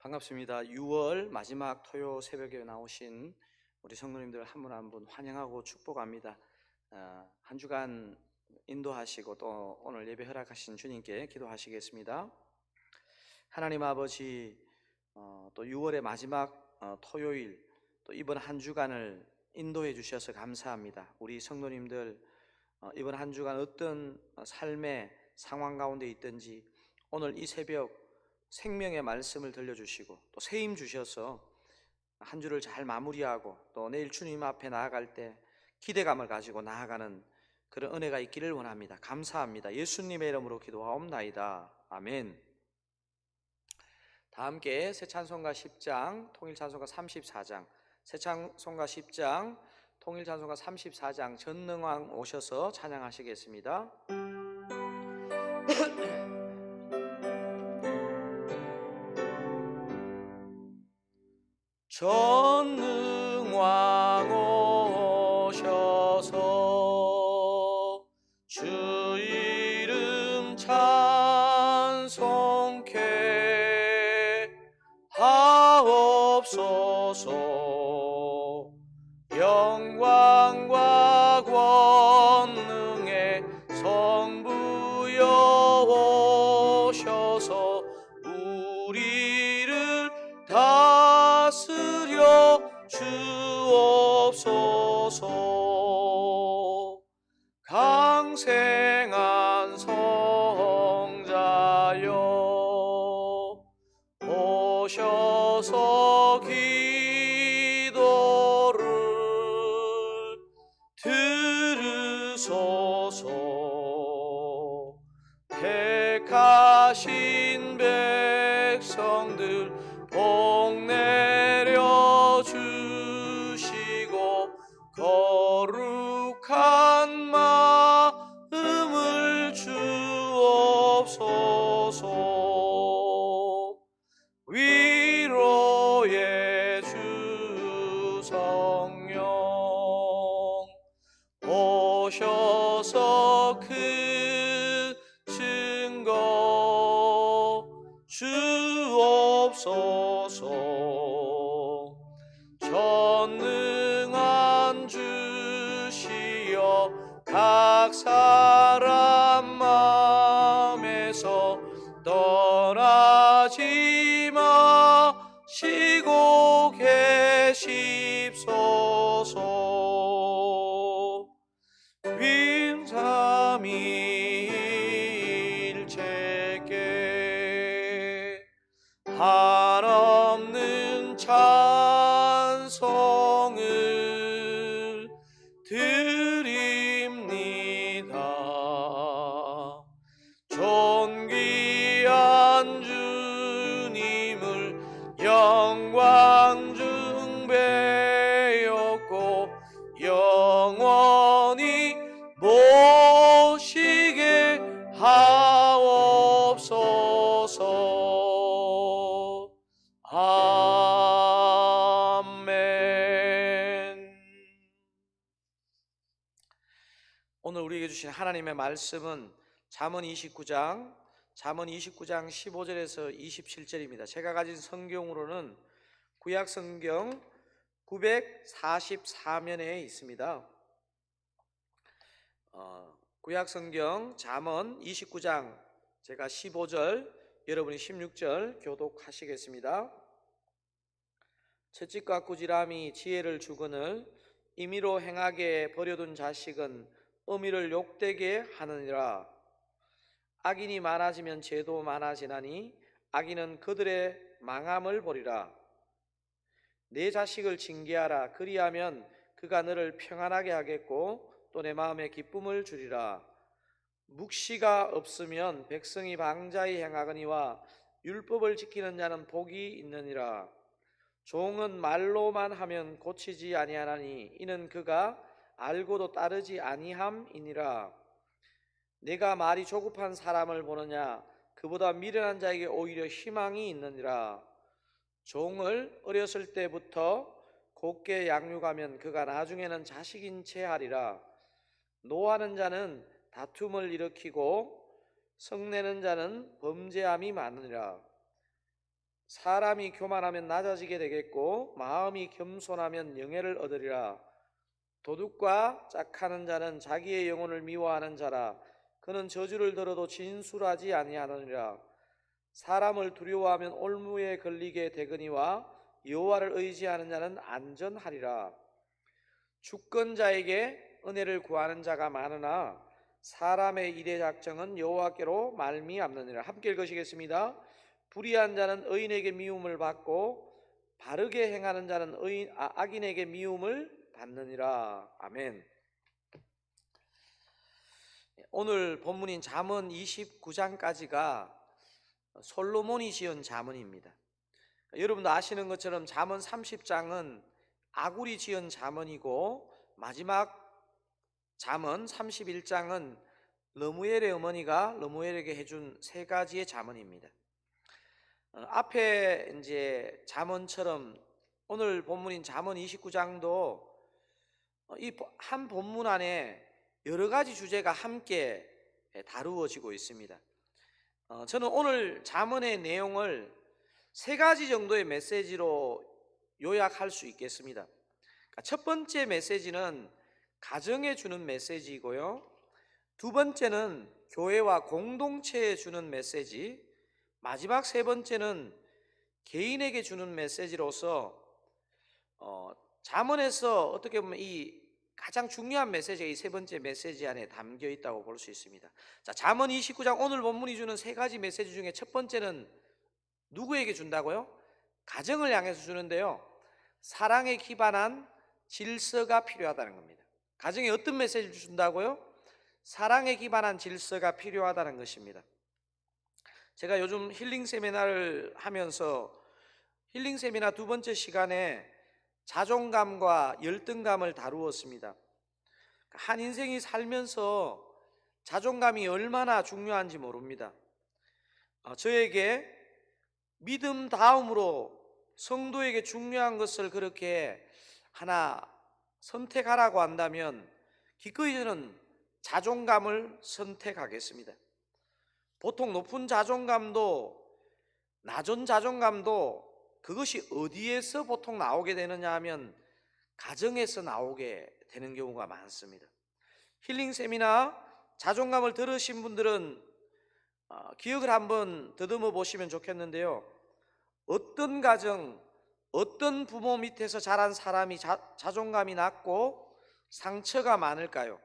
반갑습니다. 6월 마지막 토요 새벽에 나오신 우리 성도님들 한 분 한 분 환영하고 축복합니다. 한 주간 인도하시고 또 오늘 예배 허락하신 주님께 기도하시겠습니다. 하나님 아버지, 또 6월의 마지막 토요일, 또 이번 한 주간을 인도해 주셔서 감사합니다. 우리 성도님들 이번 한 주간 어떤 삶의 상황 가운데 있든지 오늘 이 새벽 생명의 말씀을 들려주시고 또 새 힘 주셔서 한 주를 잘 마무리하고 또 내일 주님 앞에 나아갈 때 기대감을 가지고 나아가는 그런 은혜가 있기를 원합니다. 감사합니다. 예수님의 이름으로 기도하옵나이다. 아멘. 다 함께 새 찬송가 10장, 통일 찬송가 34장, 새 찬송가 10장, 통일 찬송가 34장 전능왕 오셔서 찬양하시겠습니다. 전능왕 오셔서 주 이름 찬송케 하옵소서. 영광과 권능의 성부여 오셔서 우리를 다스려 주옵소서. 강생한 성자여 오셔서 기도를 들으소서. 택하신 백성들 복 내려 주시고 거룩한 마음을 주옵소서. 위로의 주 성령 오셔서 그 증거 주옵소서. 전능한 주시여 각 사람 마음에서 떠나지 마시고 계십소서. 윈삼위일체께 한없는 찬송을 드립니다. 존귀한 주님을 영광 중배였고 영원히 모시게 하옵소서. 아멘. 오늘 우리에게 주신 하나님의 말씀은 잠언 29장 15절에서 27절입니다. 제가 가진 성경으로는 구약 성경 944면에 있습니다. 구약 성경 잠언 29장 제가 15절, 여러분이 16절 교독하시겠습니다. 채찍과 꾸지람이 지혜를 주거늘 임의로 행하게 버려둔 자식은 어미를 욕되게 하느니라. 악인이 많아지면 죄도 많아지나니 악인은 그들의 망함을 보리라. 내 자식을 징계하라. 그리하면 그가 너를 평안하게 하겠고 또 내 마음에 기쁨을 주리라. 묵시가 없으면 백성이 방자히 행하거니와 율법을 지키는 자는 복이 있느니라. 종은 말로만 하면 고치지 아니하나니 이는 그가 알고도 따르지 아니함이니라. 내가 말이 조급한 사람을 보느냐? 그보다 미련한 자에게 오히려 희망이 있느니라. 종을 어렸을 때부터 곱게 양육하면 그가 나중에는 자식인 채 하리라. 노하는 자는 다툼을 일으키고 성내는 자는 범죄함이 많으니라. 사람이 교만하면 낮아지게 되겠고 마음이 겸손하면 영예를 얻으리라. 도둑과 짝하는 자는 자기의 영혼을 미워하는 자라. 그는 저주를 들어도 진술하지 아니하느니라. 사람을 두려워하면 올무에 걸리게 되거니와 여호와를 의지하는 자는 안전하리라. 주권자에게 은혜를 구하는 자가 많으나 사람의 일의 작정은 여호와께로 말미암느니라. 함께 읽으시겠습니다. 불의한 자는 의인에게 미움을 받고 바르게 행하는 자는 악인에게 미움을 받느니라. 아멘. 오늘 본문인 잠언 29장까지가 솔로몬이 지은 잠언입니다. 여러분도 아시는 것처럼 잠언 30장은 아굴이 지은 잠언이고 마지막 잠언 31장은 러무엘의 어머니가 러무엘에게 해준 세 가지의 잠언입니다. 앞에 이제 잠언처럼 오늘 본문인 잠언 29장도 이 한 본문 안에 여러 가지 주제가 함께 다루어지고 있습니다. 저는 오늘 잠언의 내용을 세 가지 정도의 메시지로 요약할 수 있겠습니다. 첫 번째 메시지는 가정에 주는 메시지이고요. 두 번째는 교회와 공동체에 주는 메시지, 마지막 세 번째는 개인에게 주는 메시지로서 잠언에서 어떻게 보면 이 가장 중요한 메시지가 이 세 번째 메시지 안에 담겨 있다고 볼 수 있습니다. 자, 잠언 29장 오늘 본문이 주는 세 가지 메시지 중에 첫 번째는 누구에게 준다고요? 가정을 향해서 주는데요. 사랑에 기반한 질서가 필요하다는 겁니다. 가정에 어떤 메시지를 준다고요? 사랑에 기반한 질서가 필요하다는 것입니다. 제가 요즘 힐링 세미나를 하면서 힐링 세미나 두 번째 시간에 자존감과 열등감을 다루었습니다. 한 인생이 살면서 자존감이 얼마나 중요한지 모릅니다. 저에게 믿음 다음으로 성도에게 중요한 것을 그렇게 하나 선택하라고 한다면 기꺼이 저는 자존감을 선택하겠습니다. 보통 높은 자존감도 낮은 자존감도 그것이 어디에서 보통 나오게 되느냐 하면 가정에서 나오게 되는 경우가 많습니다. 힐링 세미나 자존감을 들으신 분들은 기억을 한번 더듬어 보시면 좋겠는데요. 어떤 가정, 어떤 부모 밑에서 자란 사람이 자존감이 낮고 상처가 많을까요?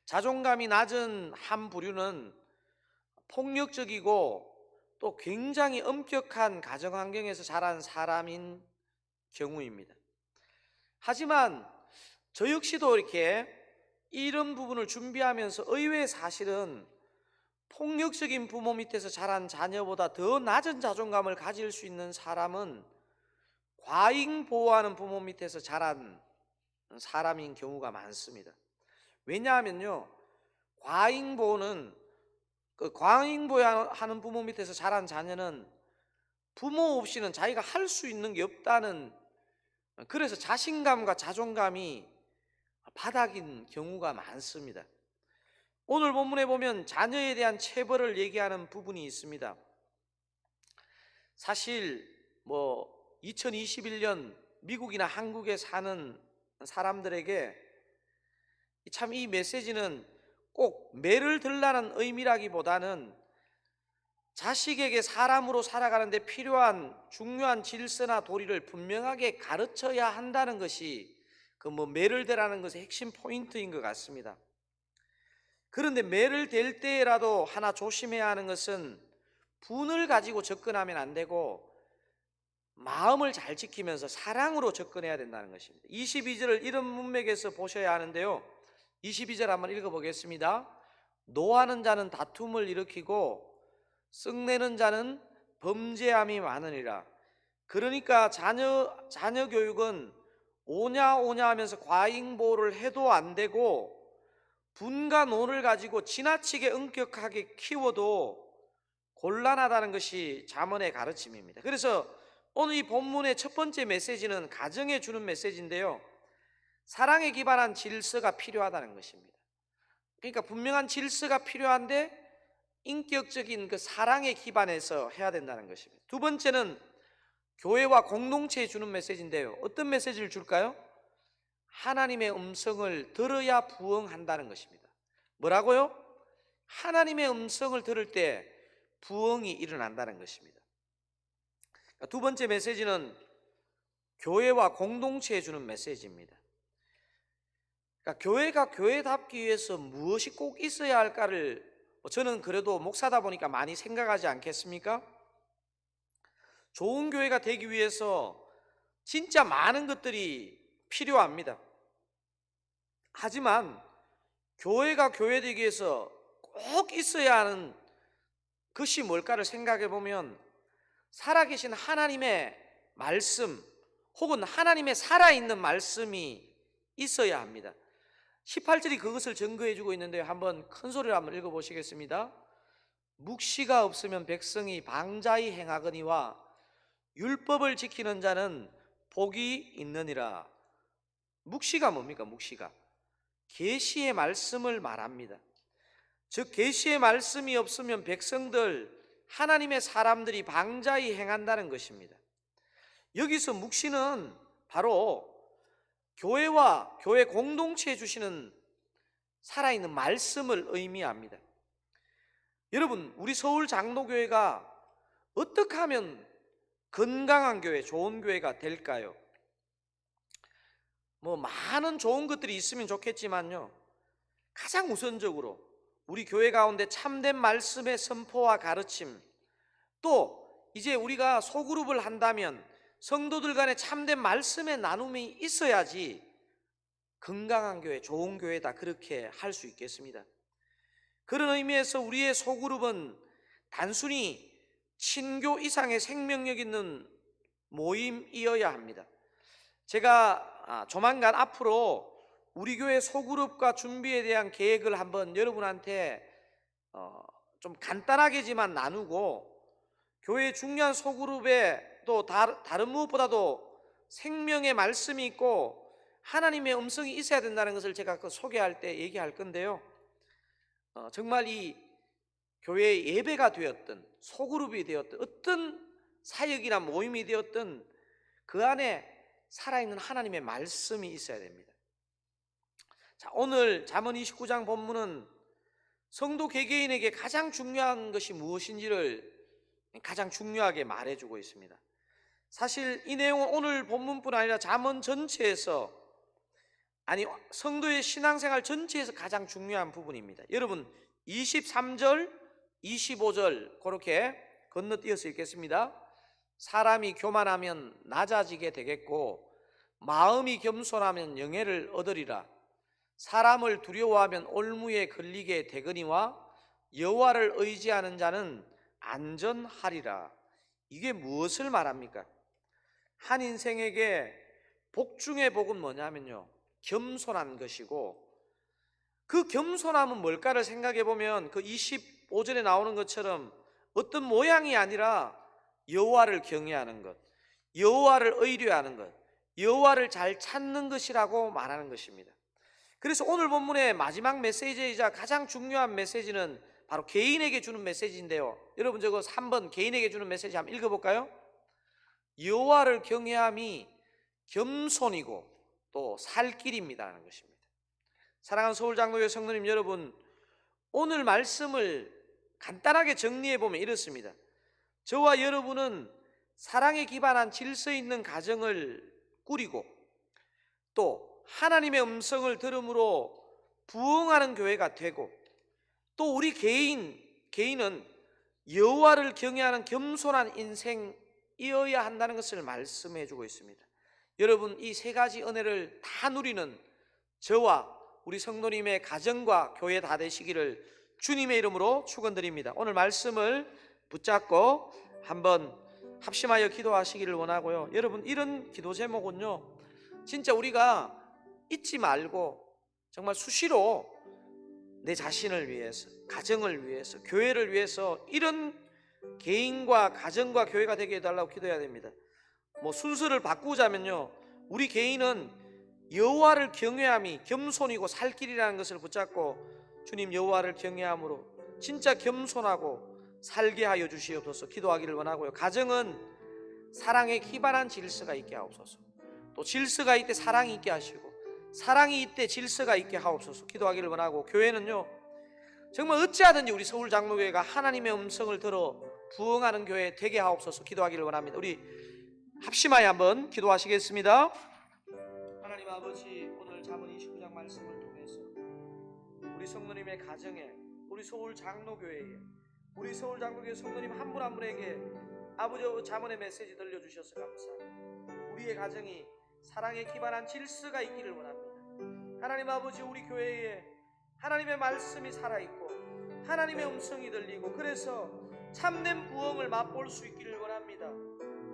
자존감이 낮은 한 부류는 폭력적이고 또 굉장히 엄격한 가정 환경에서 자란 사람인 경우입니다. 하지만 저 역시도 이렇게 이런 부분을 준비하면서 의외의 사실은 폭력적인 부모 밑에서 자란 자녀보다 더 낮은 자존감을 가질 수 있는 사람은 과잉 보호하는 부모 밑에서 자란 사람인 경우가 많습니다. 왜냐하면요, 과잉 보호하는 부모 밑에서 자란 자녀는 부모 없이는 자기가 할 수 있는 게 없다는, 그래서 자신감과 자존감이 바닥인 경우가 많습니다. 오늘 본문에 보면 자녀에 대한 체벌을 얘기하는 부분이 있습니다. 사실 2021년 미국이나 한국에 사는 사람들에게 참 이 메시지는 꼭 매를 들라는 의미라기보다는 자식에게 사람으로 살아가는데 필요한 중요한 질서나 도리를 분명하게 가르쳐야 한다는 것이 매를 대라는 것의 핵심 포인트인 것 같습니다. 그런데 매를 댈 때라도 하나 조심해야 하는 것은 분을 가지고 접근하면 안 되고 마음을 잘 지키면서 사랑으로 접근해야 된다는 것입니다. 22절을 이런 문맥에서 보셔야 하는데요. 22절 한번 읽어보겠습니다. 노하는 자는 다툼을 일으키고 썩내는 자는 범죄함이 많으니라. 그러니까 자녀 교육은 오냐 하면서 과잉 보호를 해도 안 되고 분과 논을 가지고 지나치게 엄격하게 키워도 곤란하다는 것이 잠언의 가르침입니다. 그래서 오늘 이 본문의 첫 번째 메시지는 가정에 주는 메시지인데요, 사랑에 기반한 질서가 필요하다는 것입니다. 그러니까 분명한 질서가 필요한데 인격적인 그 사랑에 기반해서 해야 된다는 것입니다. 두 번째는 교회와 공동체에 주는 메시지인데요. 어떤 메시지를 줄까요? 하나님의 음성을 들어야 부흥한다는 것입니다. 뭐라고요? 하나님의 음성을 들을 때 부흥이 일어난다는 것입니다. 두 번째 메시지는 교회와 공동체에 주는 메시지입니다. 그러니까 교회가 교회답기 위해서 무엇이 꼭 있어야 할까를 저는 그래도 목사다 보니까 많이 생각하지 않겠습니까? 좋은 교회가 되기 위해서 진짜 많은 것들이 필요합니다. 하지만 교회가 교회되기 위해서 꼭 있어야 하는 것이 뭘까를 생각해 보면 살아계신 하나님의 말씀 혹은 하나님의 살아있는 말씀이 있어야 합니다. 18절이 그것을 증거해 주고 있는데요. 한번 큰 소리로 한번 읽어보시겠습니다. 묵시가 없으면 백성이 방자히 행하거니와 율법을 지키는 자는 복이 있느니라. 묵시가 뭡니까? 묵시가 계시의 말씀을 말합니다. 즉 계시의 말씀이 없으면 백성들, 하나님의 사람들이 방자히 행한다는 것입니다. 여기서 묵시는 바로 교회와 교회 공동체에 주시는 살아있는 말씀을 의미합니다. 여러분, 우리 서울 장로교회가 어떻게 하면 건강한 교회, 좋은 교회가 될까요? 많은 좋은 것들이 있으면 좋겠지만요, 가장 우선적으로 우리 교회 가운데 참된 말씀의 선포와 가르침, 또 이제 우리가 소그룹을 한다면 성도들 간에 참된 말씀의 나눔이 있어야지 건강한 교회, 좋은 교회다, 그렇게 할 수 있겠습니다. 그런 의미에서 우리의 소그룹은 단순히 친교 이상의 생명력 있는 모임이어야 합니다. 제가 조만간 앞으로 우리 교회 소그룹과 준비에 대한 계획을 한번 여러분한테 좀 간단하게지만 나누고, 교회 중요한 소그룹에 또 다른 무엇보다도 생명의 말씀이 있고 하나님의 음성이 있어야 된다는 것을 제가 소개할 때 얘기할 건데요. 정말 이 교회의 예배가 되었든 소그룹이 되었든 어떤 사역이나 모임이 되었든 그 안에 살아있는 하나님의 말씀이 있어야 됩니다. 자, 오늘 잠언 29장 본문은 성도 개개인에게 가장 중요한 것이 무엇인지를 가장 중요하게 말해주고 있습니다. 사실 이 내용은 오늘 본문뿐 아니라 잠언 전체에서, 성도의 신앙생활 전체에서 가장 중요한 부분입니다. 여러분 23절, 25절 그렇게 건너뛰어서 읽겠습니다. 사람이 교만하면 낮아지게 되겠고 마음이 겸손하면 영예를 얻으리라. 사람을 두려워하면 올무에 걸리게 되거니와 여호와를 의지하는 자는 안전하리라. 이게 무엇을 말합니까? 한 인생에게 복 중의 복은 뭐냐면요, 겸손한 것이고, 그 겸손함은 뭘까를 생각해 보면 그 25절에 나오는 것처럼 어떤 모양이 아니라 여호와를 경외하는 것, 여호와를 의뢰하는 것, 여호와를 잘 찾는 것이라고 말하는 것입니다. 그래서 오늘 본문의 마지막 메시지이자 가장 중요한 메시지는 바로 개인에게 주는 메시지인데요. 여러분 저거 3번 개인에게 주는 메시지 한번 읽어볼까요? 여호와를 경외함이 겸손이고 또 살 길입니다라는 것입니다. 사랑하는 서울장로교회 성도님 여러분, 오늘 말씀을 간단하게 정리해 보면 이렇습니다. 저와 여러분은 사랑에 기반한 질서 있는 가정을 꾸리고 또 하나님의 음성을 들음으로 부흥하는 교회가 되고, 또 우리 개인은 여호와를 경외하는 겸손한 인생이어야 한다는 것을 말씀해 주고 있습니다. 여러분 이 세 가지 은혜를 다 누리는 저와 우리 성도님의 가정과 교회 다 되시기를 주님의 이름으로 축원드립니다. 오늘 말씀을 붙잡고 한번 합심하여 기도하시기를 원하고요. 여러분 이런 기도 제목은요, 진짜 우리가 잊지 말고 정말 수시로 내 자신을 위해서, 가정을 위해서, 교회를 위해서 이런 개인과 가정과 교회가 되게 해달라고 기도해야 됩니다. 순서를 바꾸자면요, 우리 개인은 여호와를 경외함이 겸손이고 살 길이라는 것을 붙잡고 주님 여호와를 경외함으로 진짜 겸손하고 살게 하여 주시옵소서 기도하기를 원하고요. 가정은 사랑에 기반한 질서가 있게 하옵소서. 또 질서가 있대 사랑이 있게 하시고 사랑이 있대 질서가 있게 하옵소서 기도하기를 원하고, 교회는요 정말 어찌하든지 우리 서울 장로교회가 하나님의 음성을 들어 부응하는 교회 되게 하옵소서 기도하기를 원합니다. 우리 합심하여 한번 기도하시겠습니다. 하나님 아버지, 오늘 잠언 29장 말씀을 통해서 우리 성도님의 가정에, 우리 서울 장로교회에, 우리 서울 장로교회 성도님 한 분 한 분에게 아버지 잠언의 메시지 들려주셔서 감사합니다. 우리의 가정이 사랑에 기반한 질서가 있기를 원합니다. 하나님 아버지, 우리 교회에 하나님의 말씀이 살아있고 하나님의 음성이 들리고 그래서 참된 부흥을 맛볼 수 있기를 원합니다.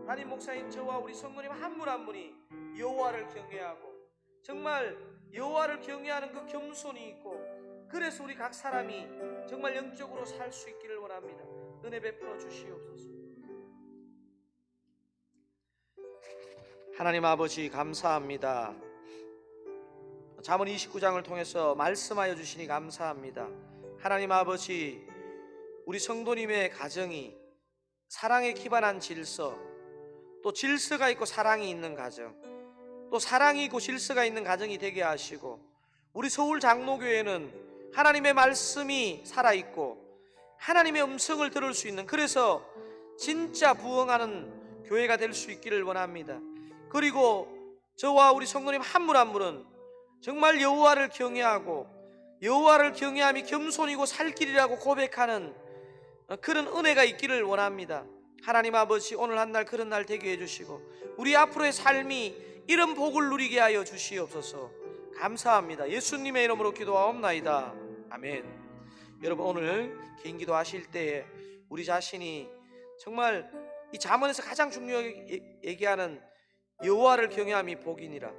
담임 목사인 저와 우리 성도님 한 분 한 분이 여호와를 경외하고 정말 여호와를 경외하는 그 겸손이 있고 그래서 우리 각 사람이 정말 영적으로 살 수 있기를 원합니다. 은혜 베풀어 주시옵소서. 하나님 아버지 감사합니다. 잠언 29장을 통해서 말씀하여 주시니 감사합니다. 하나님 아버지, 우리 성도님의 가정이 사랑에 기반한 질서, 또 질서가 있고 사랑이 있는 가정, 또 사랑이 있고 질서가 있는 가정이 되게 하시고, 우리 서울 장로교회는 하나님의 말씀이 살아있고 하나님의 음성을 들을 수 있는, 그래서 진짜 부흥하는 교회가 될 수 있기를 원합니다. 그리고 저와 우리 성도님 한 분 한 분은 정말 여호와를 경외하고 여호와를 경외함이 겸손이고 살 길이라고 고백하는 그런 은혜가 있기를 원합니다. 하나님 아버지, 오늘 한 날 그런 날 되게 해주시고 우리 앞으로의 삶이 이런 복을 누리게 하여 주시옵소서. 감사합니다. 예수님의 이름으로 기도하옵나이다. 아멘. 여러분, 오늘 개인 기도 하실 때에 우리 자신이 정말 이 잠언에서 가장 중요하게 얘기하는 여호와를 경외함이 복이니라,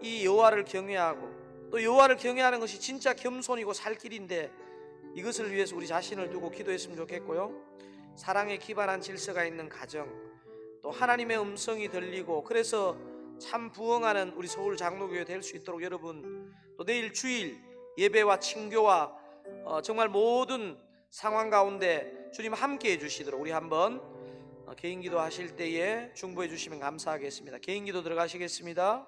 이 여호와를 경외하고 또 여호와를 경외하는 것이 진짜 겸손이고 살 길인데, 이것을 위해서 우리 자신을 두고 기도했으면 좋겠고요. 사랑에 기반한 질서가 있는 가정, 또 하나님의 음성이 들리고 그래서 참 부흥하는 우리 서울 장로교회 될 수 있도록 여러분, 또 내일 주일 예배와 친교와 정말 모든 상황 가운데 주님 함께 해주시도록 우리 한번 개인 기도 하실 때에 중보해 주시면 감사하겠습니다. 개인 기도 들어가시겠습니다.